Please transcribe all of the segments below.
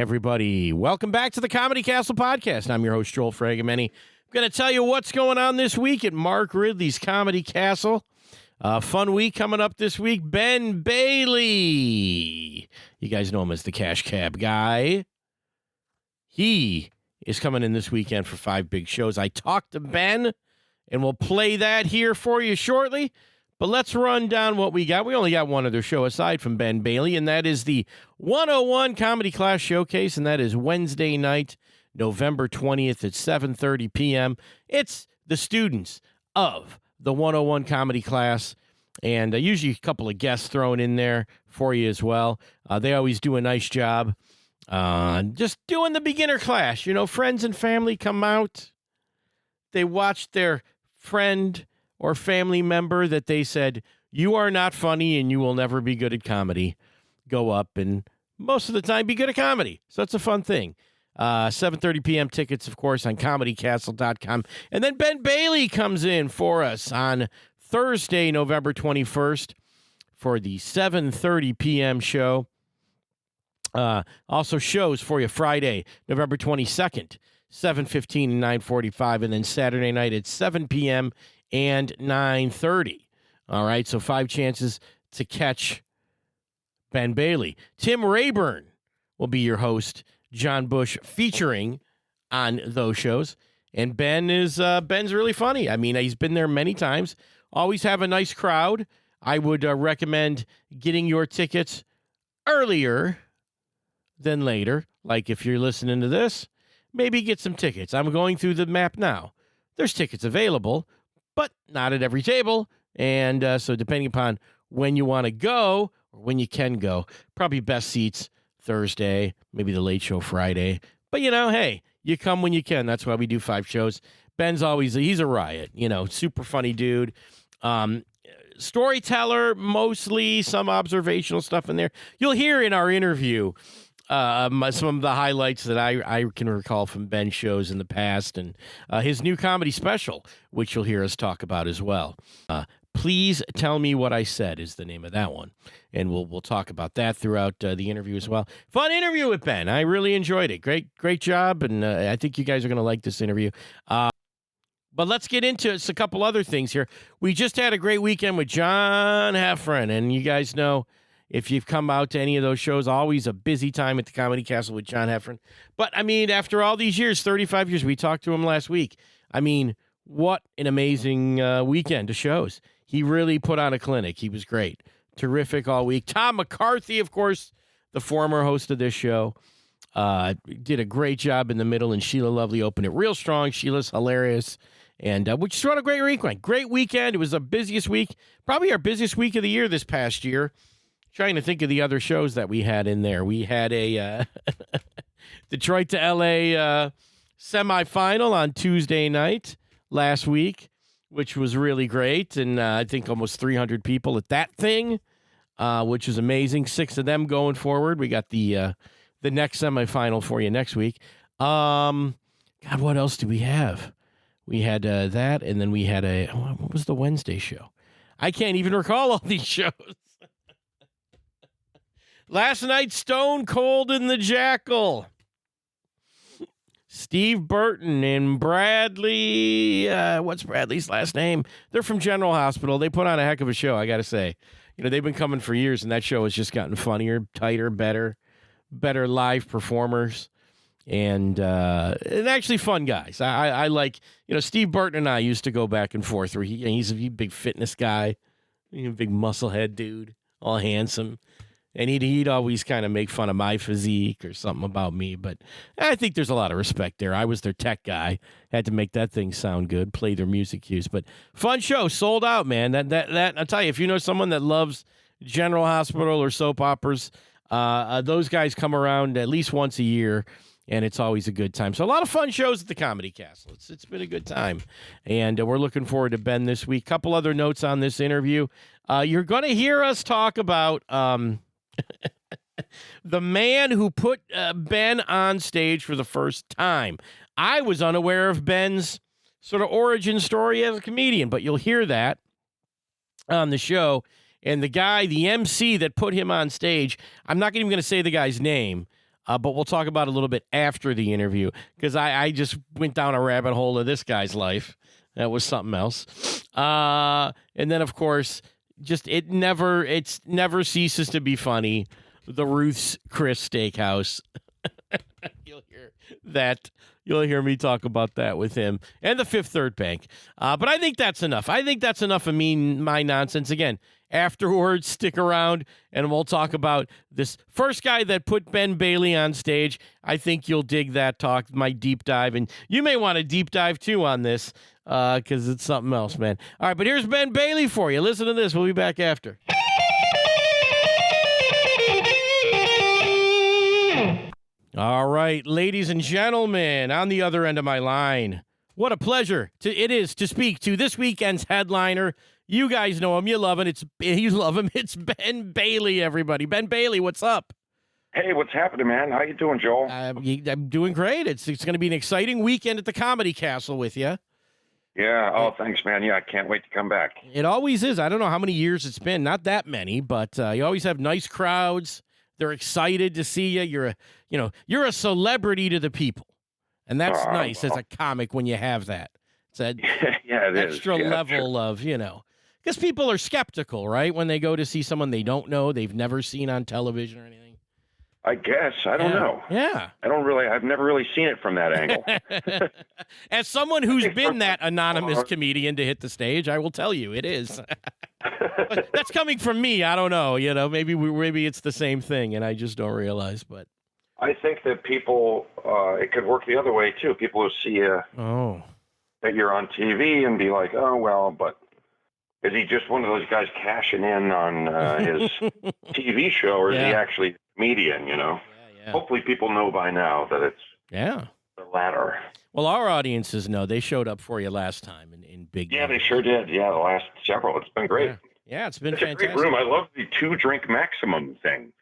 everybody. Welcome back to the Comedy Castle podcast. I'm your host, Joel Fragomeni. I'm going to tell you what's going on this week at Mark Ridley's Comedy Castle. Fun week coming up this week. Ben Bailey. You guys know him as the Cash Cab guy. He is coming in this weekend for 5 big shows. I talked to Ben, and we'll play that here for you shortly. But let's run down what we got. We only got one other show aside from Ben Bailey, and that is the 101 Comedy Class Showcase, and that is Wednesday night, November 20th at 7:30 p.m. It's the students of the 101 Comedy Class, and usually a couple of guests thrown in there for you as well. They always do a nice job just doing the beginner class. You know, friends and family come out. They watch their friend or family member that they said, you are not funny and you will never be good at comedy, go up and most of the time be good at comedy. So it's a fun thing. 7:30 p.m. tickets, of course, on comedycastle.com. And then Ben Bailey comes in for us on Thursday, November 21st for the 7:30 p.m. show. Also shows for you Friday, November 22nd, 7:15 and 9:45, and then Saturday night at 7 p.m. and 9:30. All right, so 5 chances to catch Ben Bailey. Tim Rayburn will be your host. John Bush featuring on those shows. And Ben's really funny. I mean, he's been there many times. Always have a nice crowd. I would recommend getting your tickets earlier than later. Like if you're listening to this, maybe get some tickets. I'm going through the map now. There's tickets available, but not at every table. And so depending upon when you want to go or when you can go, probably best seats Thursday, maybe the late show Friday. But, you know, hey, you come when you can. That's why we do 5 shows. Ben's he's a riot, you know, super funny dude. Storyteller, mostly some observational stuff in there. You'll hear in our interview some of the highlights that I can recall from Ben's shows in the past, and his new comedy special, which you'll hear us talk about as well. Please Tell Me What I Said is the name of that one, and we'll talk about that throughout the interview as well. Fun interview with Ben. I really enjoyed it. Great job, and I think you guys are going to like this interview. But let's get into a couple other things here. We just had a great weekend with John Heffron, and you guys know, if you've come out to any of those shows, always a busy time at the Comedy Castle with John Heffron. But, I mean, after all these years, 35 years, we talked to him last week. I mean, what an amazing weekend of shows. He really put on a clinic. He was great. Terrific all week. Tom McCarthy, of course, the former host of this show, did a great job in the middle, and Sheila Lovely opened it real strong. Sheila's hilarious. And we just run a great weekend. Great weekend. It was the busiest week, probably our busiest week of the year this past year. Trying to think of the other shows that we had in there. We had a Detroit to L.A. Semifinal on Tuesday night last week, which was really great. And I think almost 300 people at that thing, which is amazing. 6 of them going forward. We got the next semifinal for you next week. God, what else do we have? We had that, and then we had what was the Wednesday show? I can't even recall all these shows. Last night, Stone Cold and the Jackal. Steve Burton and Bradley. What's Bradley's last name? They're from General Hospital. They put on a heck of a show, I got to say. You know, they've been coming for years, and that show has just gotten funnier, tighter, better live performers, and actually fun guys. I like, you know, Steve Burton and I used to go back and forth. Where he's a big fitness guy, a big musclehead dude, all handsome. And he'd always kind of make fun of my physique or something about me. But I think there's a lot of respect there. I was their tech guy. Had to make that thing sound good, play their music cues. But fun show, sold out, man. That I'll tell you, if you know someone that loves General Hospital or soap operas, those guys come around at least once a year, and it's always a good time. So a lot of fun shows at the Comedy Castle. It's been a good time. And we're looking forward to Ben this week. Couple other notes on this interview. You're going to hear us talk about... the man who put Ben on stage for the first time. I was unaware of Ben's sort of origin story as a comedian, but you'll hear that on the show. And the guy, the MC that put him on stage, I'm not even going to say the guy's name, but we'll talk about it a little bit after the interview because I just went down a rabbit hole of this guy's life. That was something else. And then, of course, it's never ceases to be funny. The Ruth's Chris Steakhouse. You'll hear me talk about that with him and the Fifth Third Bank. But I think that's enough. I think that's enough of my nonsense. Again, afterwards, stick around and we'll talk about this first guy that put Ben Bailey on stage. I think you'll dig that talk, my deep dive. And you may want to deep dive too on this because it's something else, man. All right, but here's Ben Bailey for you. Listen to this. We'll be back after. All right, ladies and gentlemen, on the other end of my line, what a pleasure it is to speak to this weekend's headliner. You guys know him, you love him. It's Ben Bailey, everybody. Ben Bailey, what's up? Hey, what's happening, man? How you doing, Joel? I'm doing great. It's going to be an exciting weekend at the Comedy Castle with you. Yeah. Oh, thanks, man. Yeah, I can't wait to come back. It always is. I don't know how many years it's been. Not that many, but you always have nice crowds. They're excited to see you. You're a celebrity to the people, and that's nice as a comic when you have that. It's an extra level of because people are skeptical, right? When they go to see someone they don't know, they've never seen on television or anything. I guess I don't know. Yeah, I've never really seen it from that angle. As someone who's been that anonymous comedian to hit the stage, I will tell you it is. But that's coming from me. I don't know. Maybe it's the same thing, and I just don't realize. But I think that people, it could work the other way too. People who see that you're on TV and be like, oh well, but is he just one of those guys cashing in on his TV show, or is he actually a comedian? Yeah. Hopefully, people know by now that it's the latter. Well, our audiences know. They showed up for you last time in big. Yeah, they sure did. Yeah, the last several. It's been great. Yeah, it's been fantastic. fantastic. A great room. I love the 2-drink maximum thing.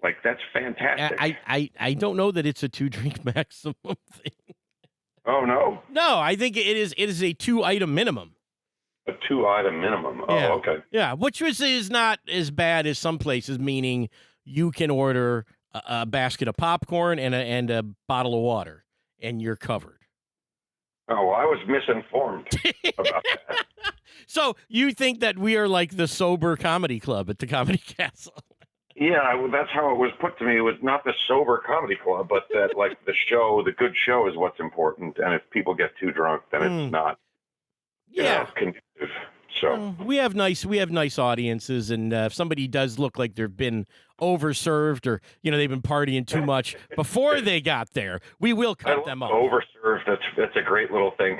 Like, that's fantastic. I don't know that it's a 2-drink maximum thing. Oh, no? No, I think it is a 2-item minimum. A 2-item minimum. Oh, okay. Yeah, which is not as bad as some places, meaning you can order a basket of popcorn and a bottle of water, and you're covered. Oh, I was misinformed about that. So you think that we are like the sober comedy club at the Comedy Castle? Yeah, that's how it was put to me. It was not the sober comedy club, but that like the good show is what's important. And if people get too drunk, then it's not conducive. So we have nice audiences, and if somebody does look like they've been overserved or they've been partying too much before they got there, we will cut them off. Overserved. That's a great little thing.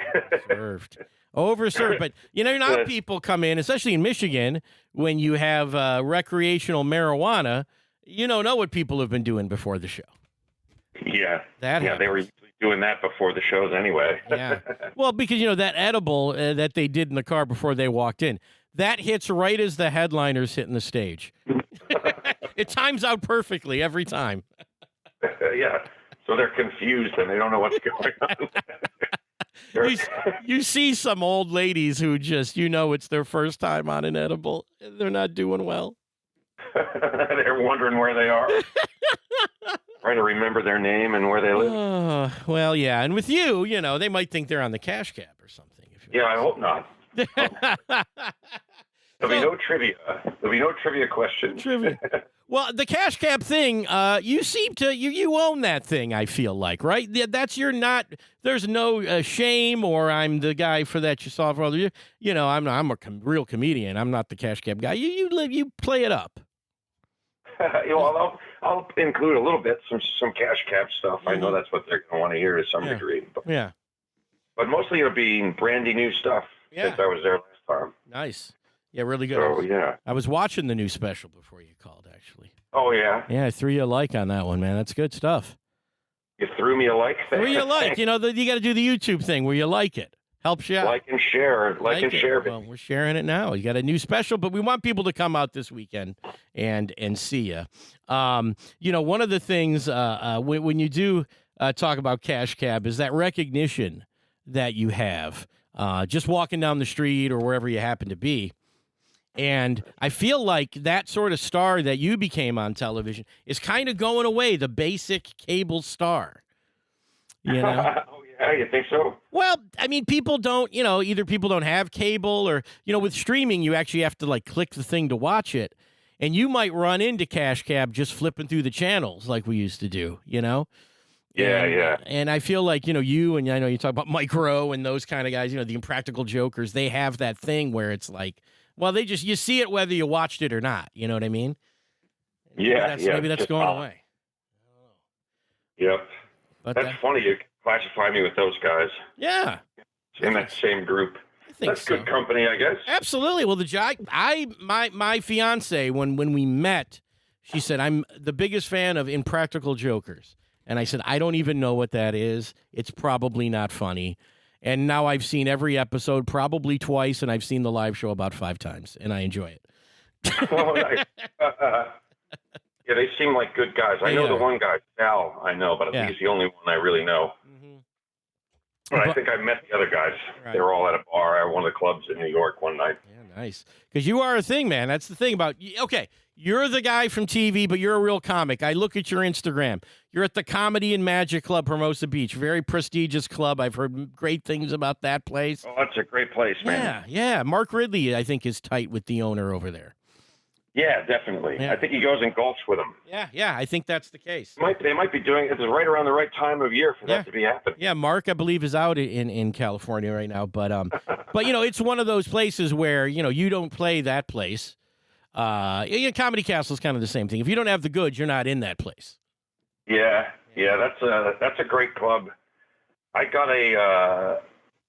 Overserved, but not people come in, especially in Michigan, when you have recreational marijuana. You don't know what people have been doing before the show. Yeah, happens. They were usually doing that before the shows anyway. Yeah, well, because that edible that they did in the car before they walked in, that hits right as the headliner's hitting the stage. It times out perfectly every time. Yeah, so they're confused and they don't know what's going on. You see some old ladies who just, it's their first time on an edible. They're not doing well. They're wondering where they are. Trying to remember their name and where they live. Well, yeah. And with you, they might think they're on the cash cab or something. I hope not. There'll be no trivia. There'll be no trivia questions. Well, the cash cab thing, you seem to, you own that thing, I feel like, right? That's there's no shame or I'm the guy for that you saw for other years. I'm a real comedian. I'm not the cash cab guy. You play it up. I'll include a little bit, some cash cab stuff. I know that's what they're going to want to hear to some degree. But mostly it'll be brandy new stuff since I was there last time. Nice. Yeah, really good. So, I was watching the new special before you called, actually. Oh, yeah? Yeah, I threw you a like on that one, man. That's good stuff. You threw me a like? Threw you a like. You got to do the YouTube thing where you like it. Helps you out. Like and share. Like and share. Well, we're sharing it now. You got a new special, but we want people to come out this weekend and see you. One of the things when you do talk about cash cab is that recognition that you have just walking down the street or wherever you happen to be. And I feel like that sort of star that you became on television is kind of going away, the basic cable star. You know? Oh, yeah, you think so? Well, I mean, people don't, either people don't have cable or, with streaming, you actually have to like click the thing to watch it. And you might run into Cash Cab just flipping through the channels like we used to do, Yeah, yeah. And I feel like, you and I know you talk about Mike Rowe and those kind of guys, the Impractical Jokers, they have that thing where it's like, well, you see it whether you watched it or not. You know what I mean? Yeah, Maybe that's going away. Yep. But that's funny. You classify me with those guys. Yeah. In that same group. That's good company, I guess. Absolutely. Well, my fiance, when we met, she said, I'm the biggest fan of Impractical Jokers. And I said, I don't even know what that is. It's probably not funny. And now I've seen every episode probably twice, and I've seen the live show about 5 times, and I enjoy it. Oh, nice. Yeah, they seem like good guys. I know the one guy, Sal, I know, but I think he's the only one I really know. Mm-hmm. But I think I met the other guys. Right. They were all at a bar at one of the clubs in New York one night. Yeah, nice. Because you are a thing, man. That's the thing about okay, you're the guy from TV, but you're a real comic. I look at your Instagram. You're at the Comedy and Magic Club, Hermosa Beach. Very prestigious club. I've heard great things about that place. Oh, that's a great place, man. Yeah. Mark Ridley, I think, is tight with the owner over there. Yeah, definitely. Yeah. I think he goes and golfs with him. Yeah, I think that's the case. They might be doing it right around the right time of year for that to be happening. Yeah, Mark, I believe, is out in California right now. But it's one of those places where, you don't play that place. Comedy Castle is kind of the same thing. If you don't have the goods, you're not in that place. Yeah, that's a great club. I got a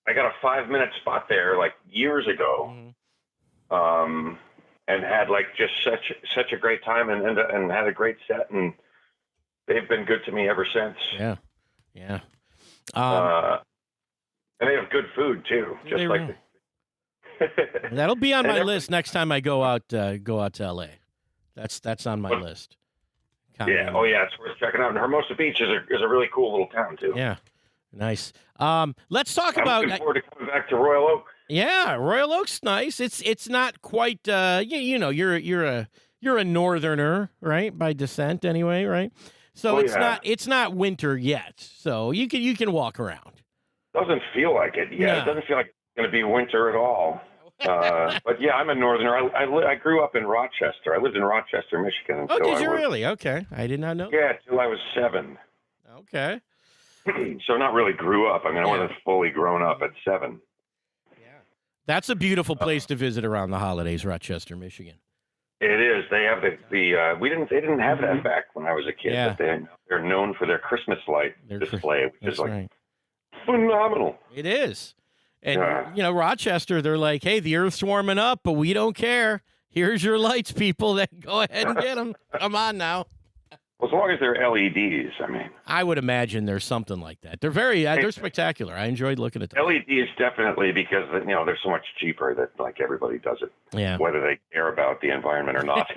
5-minute spot there like years ago, and had like just such a great time and had a great set, and they've been good to me ever since. Yeah. And they have good food too, just like. Really? That'll be on my list next time I go out to LA. That's on my list. Yeah. Oh, yeah. It's worth checking out. And Hermosa Beach is a really cool little town too. Yeah. Nice. Let's talk about. I'm looking forward to coming back to Royal Oak. Yeah, Royal Oak's nice. It's not quite. You're a northerner, right, by descent anyway, right? So it's not winter yet. So you can walk around. Doesn't feel like it. Yeah, It doesn't feel like it's going to be winter at all. But yeah, I'm a northerner. I grew up in Rochester. I lived in Rochester, Michigan. Oh, did you really? Okay, I did not know. Yeah, till I was 7. Okay. So not really grew up. I mean, I wasn't fully grown up at 7. Yeah, that's a beautiful place to visit around the holidays, Rochester, Michigan. It is. They have they didn't have that back when I was a kid. Yeah. But they're known for their Christmas light display, which is like phenomenal. It is. And, Rochester, they're like, hey, the Earth's warming up, but we don't care. Here's your lights, people. Go ahead and get them. Come on now. Well, as long as they're LEDs, I mean. I would imagine there's something like that. They're they're spectacular. I enjoyed looking at them. LEDs definitely, because, they're so much cheaper that, like, everybody does it. Yeah. Whether they care about the environment or not.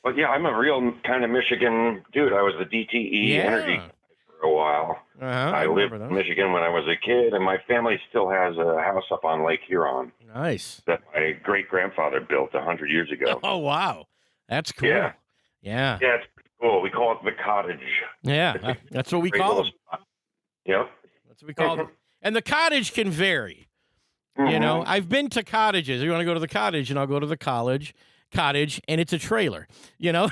But, yeah, I'm a real kind of Michigan dude. I was the DTE energy for a while. I lived in Michigan when I was a kid, and my family still has a house up on Lake Huron. Nice. That my great-grandfather built 100 years ago. Oh, wow. That's cool. Yeah. Yeah, it's pretty cool. We call it the cottage. Yeah, that's what we call them. Yep. That's what we call them. And the cottage can vary. Mm-hmm. I've been to cottages. You want to go to the cottage, and I'll go to the cottage, and it's a trailer, Yeah,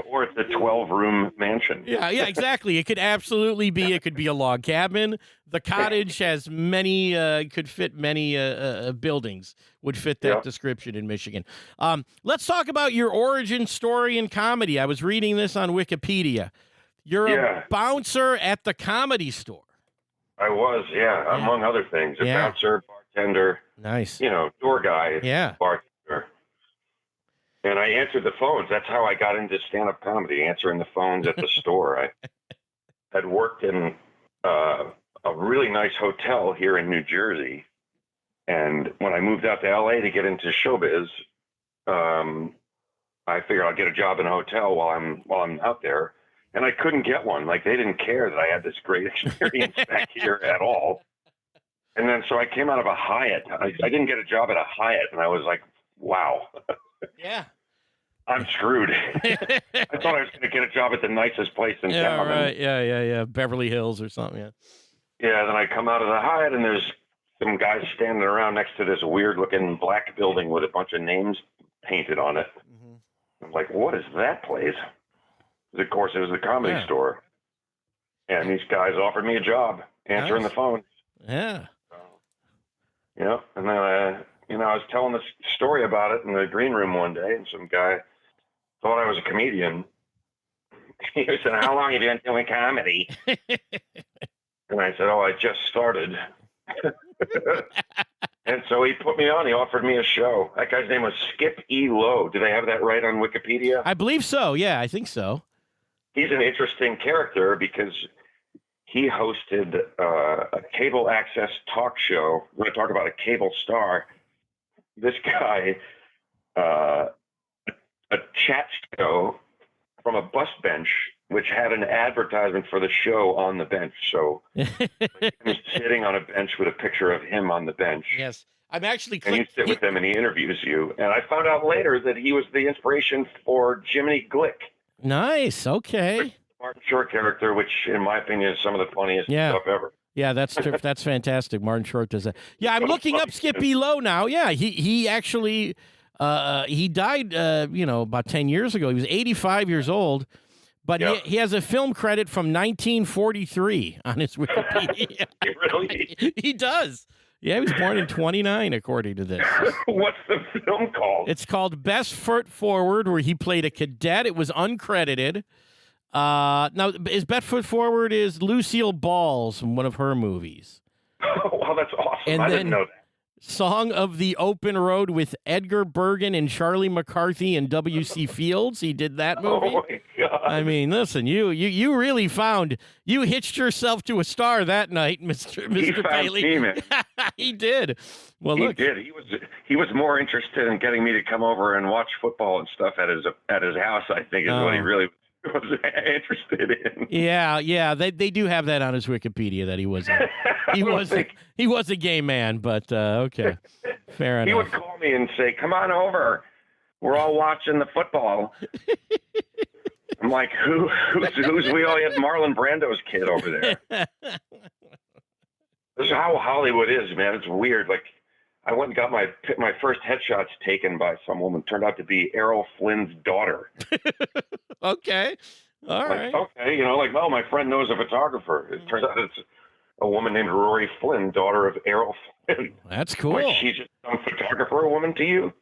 or it's a 12-room mansion. Yeah, exactly. It could absolutely be. It could be a log cabin. The cottage has many, could fit many buildings, would fit that description in Michigan. Let's talk about your origin story in comedy. I was reading this on Wikipedia. You're a bouncer at the Comedy Store. I was, among other things. A bouncer, bartender. Nice. Door guy. Yeah. Bartender. And I answered the phones. That's how I got into stand-up comedy, answering the phones at the store. I had worked in a really nice hotel here in New Jersey. And when I moved out to LA to get into showbiz, I figured I'll get a job in a hotel while I'm out there. And I couldn't get one. Like, they didn't care that I had this great experience back here at all. And then so I came out of a Hyatt. I didn't get a job at a Hyatt, and I was like, wow. Yeah. I'm screwed. I thought I was going to get a job at the nicest place in town. Right. Yeah. Beverly Hills or something. Yeah. Yeah, then I come out of the Hyatt, and there's some guys standing around next to this weird-looking black building with a bunch of names painted on it. Mm-hmm. I'm like, what is that place? Of course, it was the Comedy Store. And these guys offered me a job answering the phone. Yeah. Yeah, and then, I was telling this story about it in the green room one day, and some guy thought I was a comedian. He said, how long have you been doing comedy? And I said, I just started. And so he put me on. He offered me a show. That guy's name was Skip E. Lowe. Do they have that right on Wikipedia? I believe so. Yeah, I think so. He's an interesting character because he hosted a cable access talk show. We're going to talk about a cable star. This guy, a chat show from a bus bench, which had an advertisement for the show on the bench. So he's sitting on a bench with a picture of him on the bench. Yes. I'm actually and you sit with him and he interviews you. And I found out later that he was the inspiration for Jiminy Glick. Nice. Okay. Martin Short character, which in my opinion is some of the funniest stuff ever. Yeah, that's fantastic. Martin Short does that. Yeah, I'm looking up Skip E. Lowe now. Yeah, he actually he died about 10 years ago. He was 85 years old, but he has a film credit from 1943 on his Wikipedia. Really? He does. Yeah, he was born in 29, according to this. What's the film called? It's called Best Foot Forward, where he played a cadet. It was uncredited. Now, is Best Foot Forward is Lucille Ball's from one of her movies. Oh, wow, that's awesome. And I didn't know that. Song of the Open Road with Edgar Bergen and Charlie McCarthy and W.C. Fields. He did that movie. Oh, my God. I mean, listen, you really you hitched yourself to a star that night, Mr. He found Bailey. me, man. He did. Well, he look. did. He was more interested in getting me to come over and watch football and stuff at his house, I think, is what he really was interested in. Yeah, they do have that on his Wikipedia that he was a gay man, but okay, fair enough. He would call me and say, "Come on over, we're all watching the football." I'm like, who's we all had Marlon Brando's kid over there. This is how Hollywood is, man. It's weird. Like, I went and got my first headshots taken by some woman. Turned out to be Errol Flynn's daughter. Okay. All right. Okay. My friend knows a photographer. It turns out it's a woman named Rory Flynn, daughter of Errol Flynn. That's cool. Like, she's just some photographer, a woman to you?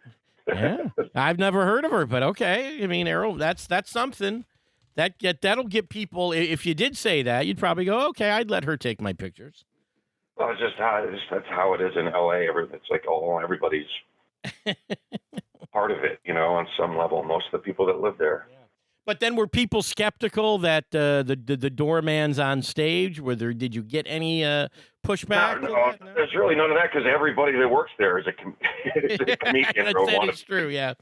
Yeah. I've never heard of her, but okay. I mean, Errol, that's something. That'll get people, if you did say that, you'd probably go, okay, I'd let her take my pictures. Well, that's how it is in L.A. It's like everybody's part of it, on some level. Most of the people that live there. Yeah. But then were people skeptical that the doorman's on stage? Did you get any pushback? No, there's really none of that because everybody that works there is a comedian. That is true, yeah.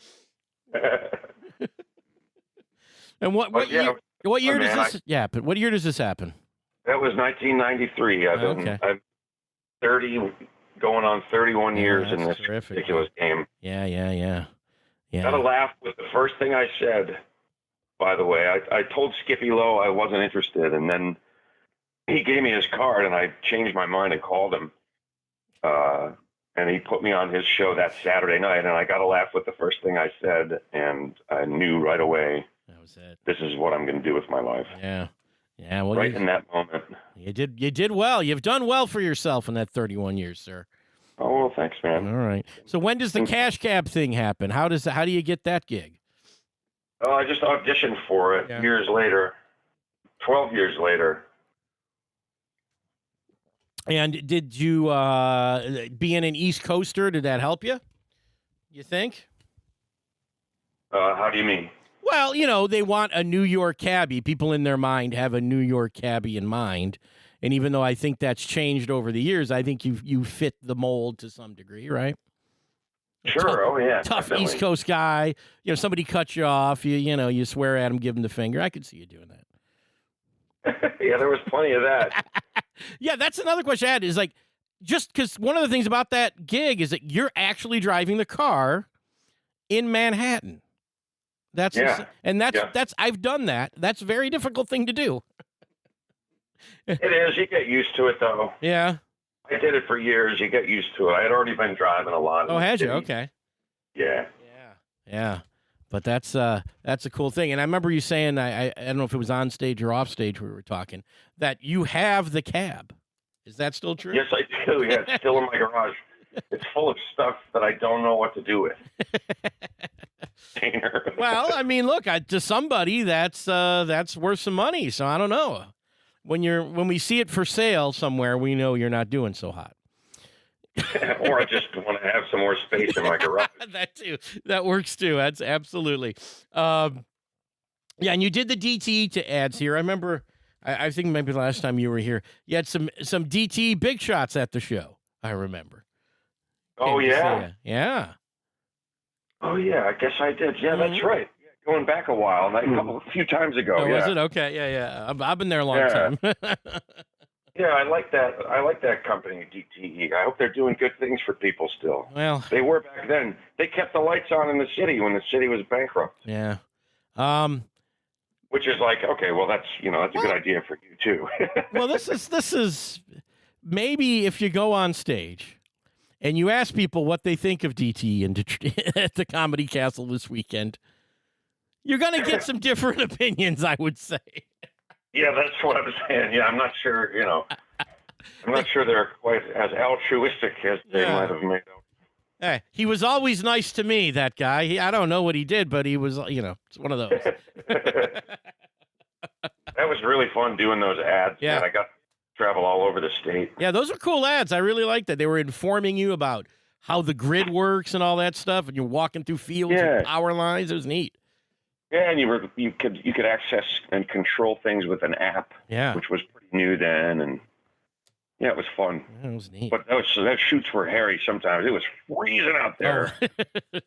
And what year does this? But what year does this happen? That was 1993. I'm 30, going on 31 years in this ridiculous game. Yeah. Gotta laugh with the first thing I said. By the way, I told Skippy Lowe I wasn't interested, and then he gave me his card, and I changed my mind and called him. And he put me on his show that Saturday night, and I got to laugh with the first thing I said, and I knew right away that was it. This is what I'm going to do with my life. Yeah. Well, right in that moment. You did well. You've done well for yourself in that 31 years, sir. Oh, well, thanks, man. All right. So when does the cash cab thing happen? How do you get that gig? Oh, I just auditioned for it years later, 12 years later. And did you, being an East Coaster, did that help you? You think? How do you mean? Well, they want a New York cabbie. People in their mind have a New York cabbie in mind. And even though I think that's changed over the years, I think you fit the mold to some degree, right? Sure. Tough definitely. East Coast guy. Somebody cuts you off. You swear at him, give him the finger. I could see you doing that. Yeah, there was plenty of that. Yeah, that's another question I had. Is like, just because one of the things about that gig is that you're actually driving the car in Manhattan. That's I've done that. That's a very difficult thing to do. It is. You get used to it, though. Yeah. I did it for years. You get used to it. I had already been driving a lot. Oh, had you? Okay. Yeah. Yeah. But that's a cool thing. And I remember you saying, I don't know if it was on stage or off stage we were talking, that you have the cab. Is that still true? Yes, I do. Yeah, it's still in my garage. It's full of stuff that I don't know what to do with. Well, I mean, look, to somebody that's worth some money. So I don't know. When we see it for sale somewhere, we know you're not doing so hot. Or I just want to have some more space in my garage. That too. That works too. That's absolutely. Yeah, and you did the DTE to ads here. I remember. I think maybe the last time you were here, you had some DTE big shots at the show. I remember. Oh yeah. Yeah. Oh yeah. I guess I did. Yeah, that's right. Yeah, going back a while, a few times ago. Oh, was it? Okay. Yeah. I've been there a long time. Yeah, I like that. I like that company, DTE. I hope they're doing good things for people still. Well, they were back then. They kept the lights on in the city when the city was bankrupt. Yeah. Which is like, okay, well, that's a good idea for you too. Well, this is maybe if you go on stage and you ask people what they think of DTE at the Comedy Castle this weekend, you're going to get some different opinions, I would say. Yeah, that's what I'm saying. Yeah, I'm not sure, I'm not sure they're quite as altruistic as they might have made out. Hey, he was always nice to me, that guy. I don't know what he did, but he was, it's one of those. That was really fun doing those ads. Yeah. Man, I got to travel all over the state. Yeah, those are cool ads. I really like that. They were informing you about how the grid works and all that stuff, and you're walking through fields and power lines. It was neat. Yeah, and you could access and control things with an app. Yeah. Which was pretty new then, and yeah, it was fun. Yeah, it was neat. But those shoots were hairy sometimes. It was freezing out there. Oh.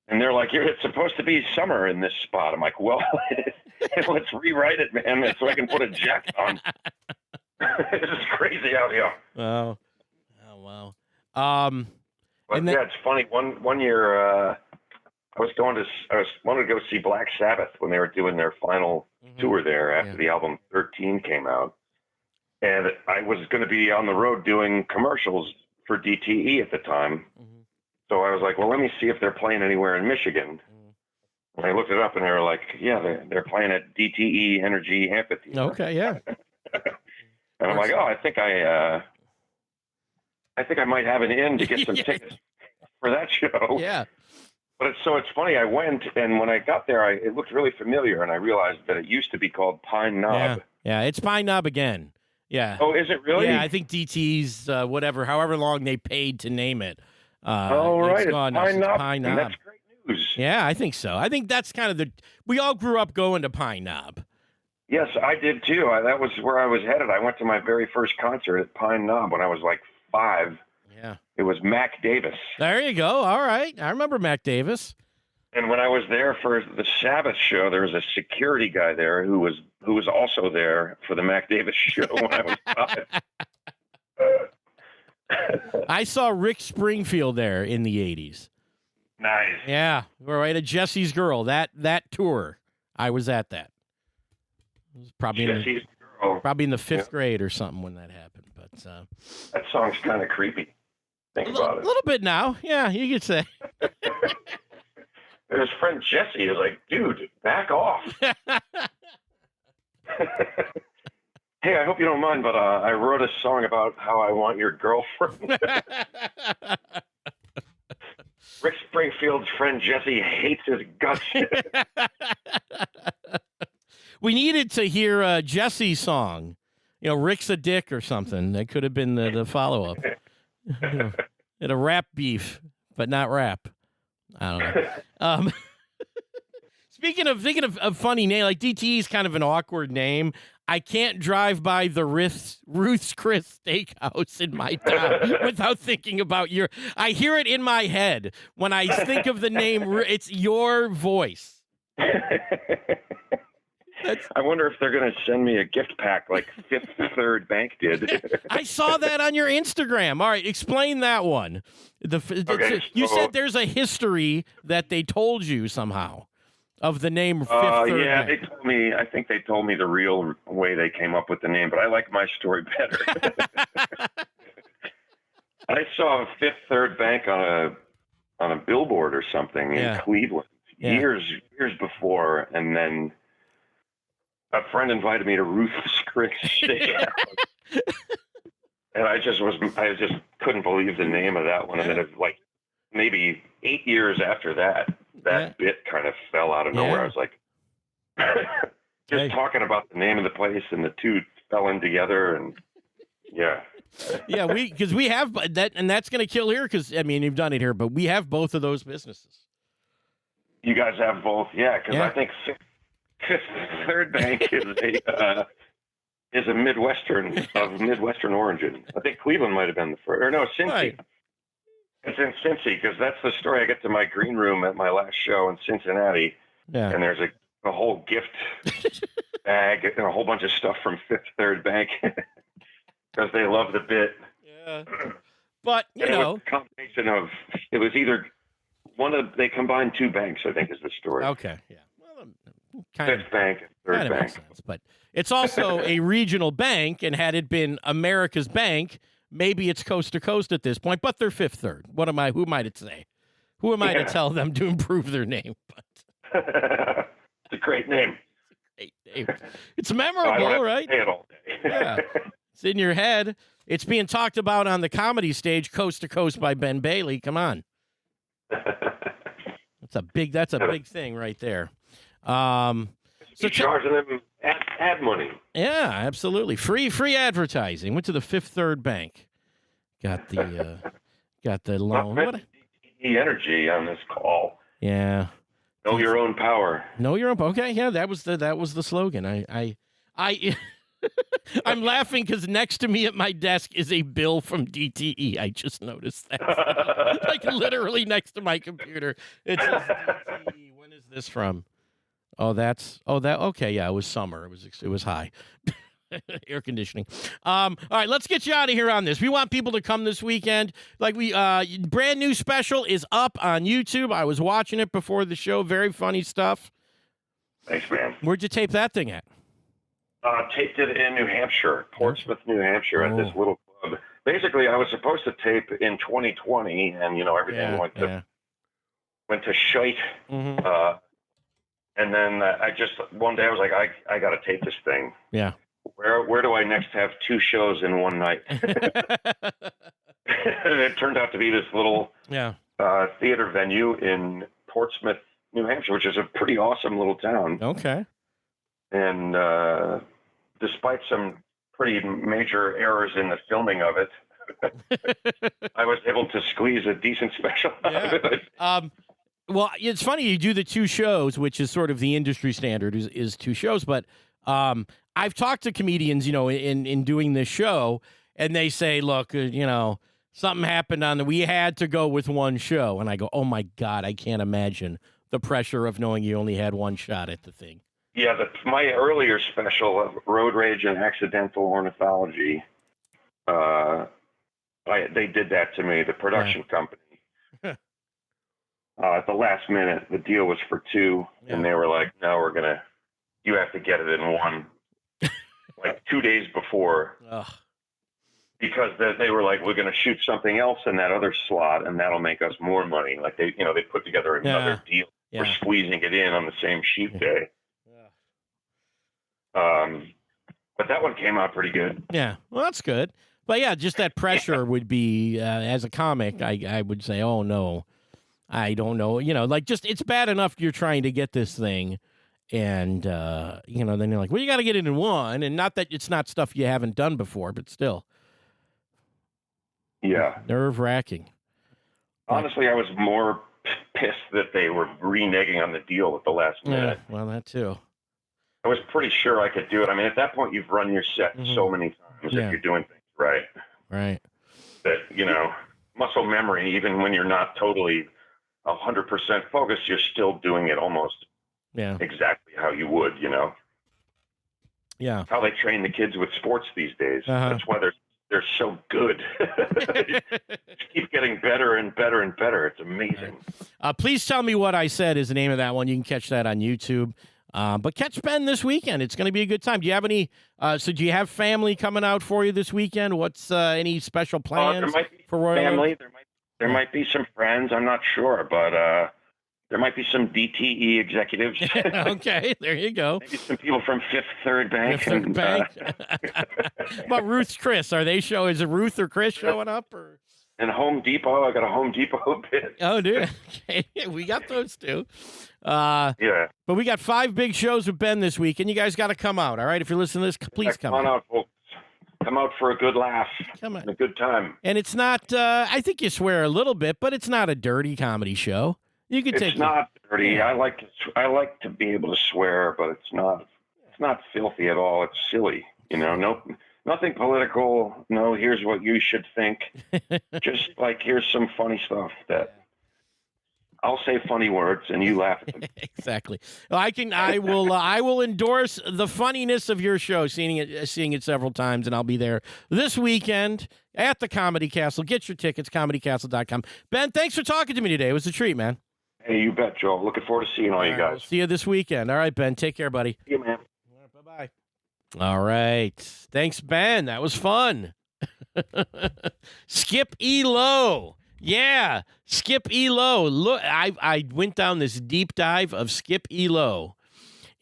And they're like, it's supposed to be summer in this spot. I'm like, well, let's rewrite it, man, so I can put a jacket on. It's just crazy out here. Wow. Oh, wow. But yeah, it's funny. One year, I wanted to go see Black Sabbath when they were doing their final tour there after the album 13 came out. And I was going to be on the road doing commercials for DTE at the time. So I was like, well, let me see if they're playing anywhere in Michigan. And I looked it up, and they were like, yeah, they're playing at DTE Energy Amphitheater. Okay, yeah. And I'm like, oh, I think I might have an in to get some tickets for that show. Yeah. But it's funny. I went, and when I got there, it looked really familiar, and I realized that it used to be called Pine Knob. Yeah, it's Pine Knob again. Yeah. Oh, is it really? Yeah, I think DT's however long they paid to name it. Right. It's gone. Pine Knob. Pine Knob. That's great news. Yeah, I think so. I think that's kind of we all grew up going to Pine Knob. Yes, I did too. That was where I was headed. I went to my very first concert at Pine Knob when I was like 5. Yeah. It was Mac Davis. There you go. All right. I remember Mac Davis. And when I was there for the Sabbath show, there was a security guy there who was also there for the Mac Davis show when I was 5. I saw Rick Springfield there in the 80s. Nice. Yeah, we're right at Jesse's Girl. That tour, I was at that. It was probably in the 5th grade or something when that happened. But that song's kind of creepy. Think about it. A little bit now. Yeah, you could say. And his friend Jesse was like, dude, back off. Hey, I hope you don't mind, but I wrote a song about how I want your girlfriend. Rick Springfield's friend Jesse hates his guts. We needed to hear Jesse's song. Rick's a dick or something. That could have been the follow-up. It a rap beef, but not rap. I don't know. Speaking of funny name, like DTE is kind of an awkward name. I can't drive by the Ruth's Chris Steakhouse in my town without thinking about I hear it in my head when I think of the name. It's your voice. I wonder if they're going to send me a gift pack like Fifth Third Bank did. I saw that on your Instagram. All right, explain that one. You said there's a history that they told you somehow of the name Fifth Third yeah, Bank. they told me. I think they told me the real way they came up with the name, but I like my story better. I saw Fifth Third Bank on a billboard or something in Cleveland years before, and then a friend invited me to Ruth's Chris Steakhouse, and I just couldn't believe the name of that one. And then it, like maybe 8 years after that bit kind of fell out of nowhere. I was like, just talking about the name of the place, and the two fell in together, and because we have that, and that's going to kill here. Because I mean, you've done it here, but we have both of those businesses. You guys have both, because I think Fifth Third Bank is a Midwestern origin. I think Cleveland might have been the first, or no, Cincy. Right. It's in Cincy, because that's the story. I get to my green room at my last show in Cincinnati, and there's a whole gift bag and a whole bunch of stuff from Fifth Third Bank. Because they love the bit. Yeah. But, you know. It was a combination of, it was either they combined two banks, I think is the story. Okay, yeah. Well, Fifth Bank, Third Bank. Makes sense, but it's also a regional bank, and had it been America's Bank, maybe it's coast to coast at this point, but they're Fifth Third. Who am I to say? Who am I to tell them to improve their name? But it's a great name. It's memorable, right? Say it all day. Yeah. It's in your head. It's being talked about on the comedy stage, Coast to Coast by Ben Bailey. Come on. That's a big thing right there. So charging them ad money. Yeah, absolutely. Free advertising. Went to the Fifth Third Bank. Got the loan. What energy on this call. Yeah. Know your own power. Know your own. Okay, yeah, that was the slogan. I I'm laughing because next to me at my desk is a bill from DTE. I just noticed that. Like literally next to my computer. It says DTE. When is this from? Okay, yeah, it was summer. It was high. Air conditioning. All right, let's get you out of here on this. We want people to come this weekend. Like brand new special is up on YouTube. I was watching it before the show. Very funny stuff. Thanks, man. Where'd you tape that thing at? Taped it in New Hampshire, Portsmouth, New Hampshire, at this little club. Basically, I was supposed to tape in 2020, and everything went to shite. Mm-hmm. And then one day I was like, I got to tape this thing. Yeah. Where do I next have two shows in one night? And it turned out to be this little theater venue in Portsmouth, New Hampshire, which is a pretty awesome little town. Okay. And despite some pretty major errors in the filming of it, I was able to squeeze a decent special out of it. Well, it's funny you do the two shows, which is sort of the industry standard is two shows. But I've talked to comedians, in doing this show, and they say, look, something happened we had to go with one show. And I go, oh, my God, I can't imagine the pressure of knowing you only had one shot at the thing. Yeah, my earlier special, Road Rage and Accidental Ornithology, they did that to me, the production company. At the last minute, the deal was for two, and they were like, no, you have to get it in one, like 2 days before. Ugh. Because they were like, we're going to shoot something else in that other slot, and that'll make us more money. Like they put together another deal. We're squeezing it in on the same shoot day. But that one came out pretty good. Yeah, well, that's good. But yeah, just that pressure would be, as a comic, I would say, oh no, I don't know. It's bad enough you're trying to get this thing, and then you're like, well, you got to get it in one, and not that it's not stuff you haven't done before, but still. Yeah. Nerve-wracking. Honestly, I was more pissed that they were reneging on the deal at the last minute. Yeah, well, that too. I was pretty sure I could do it. I mean, at that point, you've run your set so many times if you're doing things right. Right. That, muscle memory, even when you're not totally 100% focused, you're still doing it almost exactly how you would, Yeah. That's how they train the kids with sports these days. That's why they're so good. Keep getting better and better and better. It's amazing. Please Tell Me What I Said is the name of that one. You can catch that on YouTube. But catch Ben this weekend. It's going to be a good time. Do you have any? So do you have family coming out for you this weekend? What's any special plans there might be for Royal family? There might be some friends. I'm not sure, but there might be some DTE executives. Okay, there you go. Maybe some people from Fifth Third Bank. Fifth Third Bank. But Ruth's Chris, are they is it Ruth or Chris showing up or? And Home Depot, I got a Home Depot bid. Oh, dude. Okay, we got those too. Yeah. But we got 5 big shows with Ben this week, and you guys got to come out. All right, if you're listening to this, please come out, folks. Come out for a good laugh. Come on. A good time. And it's not. I think you swear a little bit, but it's not a dirty comedy show. You could take. It's not dirty. I like to be able to swear, but it's not filthy at all. It's silly. Nothing political. No, here's what you should think. Just like here's some funny stuff that I'll say funny words and you laugh at them. Exactly. I will endorse the funniness of your show, seeing it several times, and I'll be there this weekend at the Comedy Castle. Get your tickets, comedycastle.com. Ben, thanks for talking to me today. It was a treat, man. Hey, you bet, Joe. Looking forward to seeing all you guys. We'll see you this weekend. All right, Ben. Take care, buddy. See you, man. All right, bye-bye. All right. Thanks, Ben. That was fun. Skip E. Lowe. Yeah, Skip E. Lowe. Look, I went down this deep dive of Skip E. Lowe,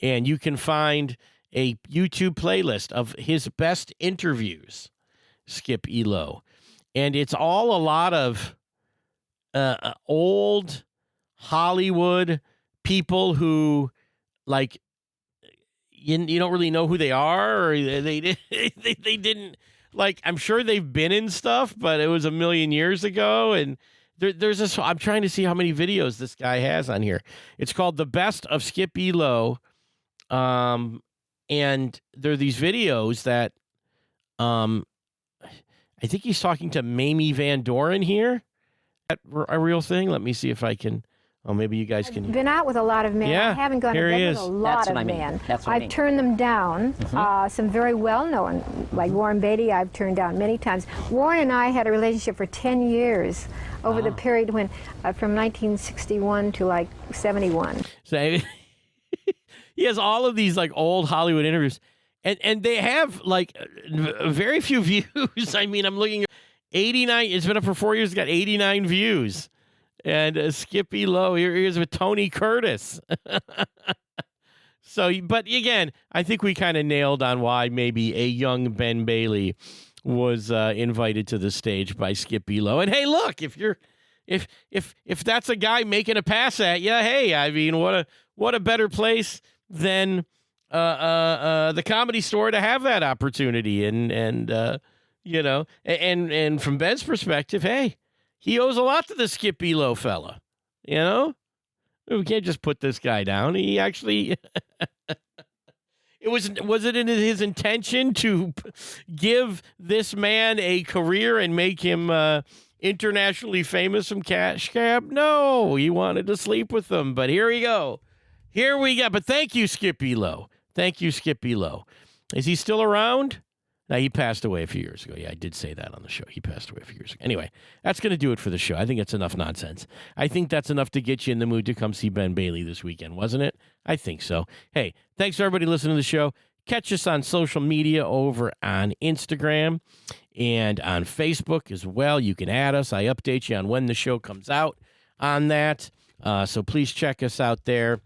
and you can find a YouTube playlist of his best interviews, Skip E. Lowe. And it's all a lot of old Hollywood people who, like, you don't really know who they are, or they didn't, like, I'm sure they've been in stuff, but it was a million years ago. And there's this, I'm trying to see how many videos this guy has on here. It's called The Best of Skip E. Lowe. And there are these videos that, I think he's talking to Mamie Van Doren here. That a real thing? Let me see if I can. Oh, maybe you guys can. I've been out with a lot of men. Yeah, I haven't gone to bed with a lot of men. I've turned them down. Some very well-known, like Warren Beatty, I've turned down many times. Warren and I had a relationship for 10 years over the period when, from 1961 to like 71. So he has all of these like old Hollywood interviews, and they have like very few views. I mean, I'm looking at 89. It's been up for 4 years. It's got 89 views. And Skip E. Lowe, here's with Tony Curtis. So, but again, I think we kind of nailed on why maybe a young Ben Bailey was invited to the stage by Skip E. Lowe. And hey, look, if that's a guy making a pass at you, hey, I mean, what a better place than the Comedy Store to have that opportunity. And from Ben's perspective, hey, he owes a lot to the Skip E. Lowe fella. We can't just put this guy down. He actually, was it in his intention to give this man a career and make him internationally famous from Cash Cab? No, he wanted to sleep with them. But here we go. But thank you, Skip E. Lowe. Thank you, Skip E. Lowe. Is he still around? Now, he passed away a few years ago. Yeah, I did say that on the show. He passed away a few years ago. Anyway, that's going to do it for the show. I think it's enough nonsense. I think that's enough to get you in the mood to come see Ben Bailey this weekend, wasn't it? I think so. Hey, thanks to everybody listening to the show. Catch us on social media over on Instagram and on Facebook as well. You can add us. I update you on when the show comes out on that. So please check us out there.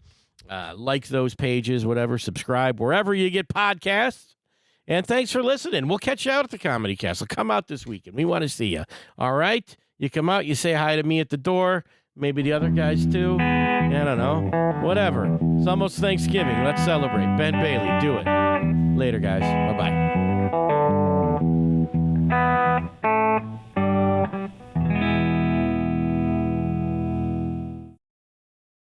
Like those pages, whatever. Subscribe wherever you get podcasts. And thanks for listening. We'll catch you out at the Comedy Castle. Come out this weekend. We want to see you. All right? You come out, you say hi to me at the door. Maybe the other guys too. I don't know. Whatever. It's almost Thanksgiving. Let's celebrate. Ben Bailey, do it. Later, guys. Bye-bye.